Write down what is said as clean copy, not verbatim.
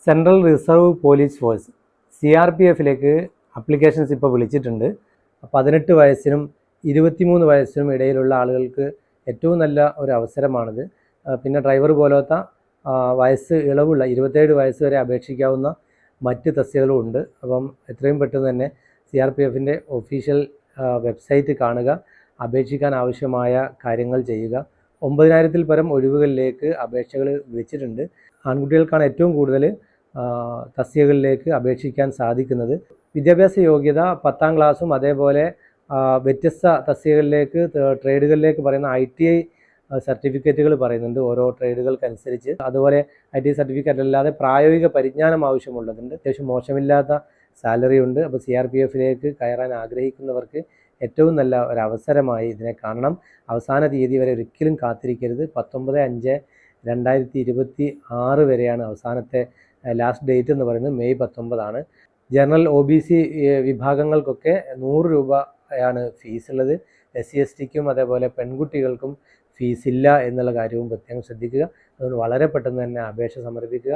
Central reserve police force CRPF-ലേക്ക് applications ഇപ്പോൾ വിളിച്ചിട്ടുണ്ട്. 18 വയസ്സിനും 23 വയസ്സിനും ഇടയിലുള്ള ആളുകൾക്ക് ഏറ്റവും നല്ല ഒരു അവസരമാണിത്. പിന്നെ ഡ്രൈവർ പോലത്തെ വയസ്സ് ഇളവുള്ള 27 വയസ്സ് വരെ അപേക്ഷിക്കാവുന്ന മറ്റ് തസ്തികകളും ഉണ്ട്. അപ്പം എത്രയും പെട്ടെന്ന് തന്നെ CRPF-ൻ്റെ ഒഫീഷ്യൽ വെബ്സൈറ്റ് കാണുക, അപേക്ഷിക്കാൻ ആവശ്യമായ കാര്യങ്ങൾ ചെയ്യുക. 9000-ൽ പരം ഒഴിവുകളിലേക്ക് അപേക്ഷകൾ വിളിച്ചിട്ടുണ്ട്. ആൺകുട്ടികൾക്കാണ് ഏറ്റവും കൂടുതൽ തസ്തികകളിലേക്ക് അപേക്ഷിക്കാൻ സാധിക്കുന്നത്. വിദ്യാഭ്യാസ യോഗ്യത 10ാം ക്ലാസ്സും അതേപോലെ വ്യത്യസ്ത തസ്തികകളിലേക്ക് ട്രേഡുകളിലേക്ക് പറയുന്ന ITI സർട്ടിഫിക്കറ്റുകൾ പറയുന്നുണ്ട് ഓരോ ട്രേഡുകൾക്കനുസരിച്ച്. അതുപോലെ ITI സർട്ടിഫിക്കറ്റ് അല്ലാതെ പ്രായോഗിക പരിജ്ഞാനം ആവശ്യമുള്ളതുണ്ട്. അത്യാവശ്യം മോശമില്ലാത്ത സാലറി ഉണ്ട്. അപ്പോൾ CRPF-ലേക്ക് കയറാൻ ആഗ്രഹിക്കുന്നവർക്ക് ഏറ്റവും നല്ല ഒരവസരമായി ഇതിനെ കാണണം. അവസാന തീയതി വരെ ഒരിക്കലും കാത്തിരിക്കരുത്. 19/5/2026 വരെയാണ് അവസാനത്തെ ലാസ്റ്റ് ഡേറ്റ് എന്ന് പറയുന്നത്. മെയ് 19 ജനറൽ OBC വിഭാഗങ്ങൾക്കൊക്കെ 100 രൂപയാണ് ഫീസ് ഉള്ളത്. SC/STക്കും അതേപോലെ പെൺകുട്ടികൾക്കും ഫീസില്ല എന്നുള്ള കാര്യവും പ്രത്യേകം ശ്രദ്ധിക്കുക. അതുകൊണ്ട് വളരെ പെട്ടെന്ന് തന്നെ അപേക്ഷ സമർപ്പിക്കുക.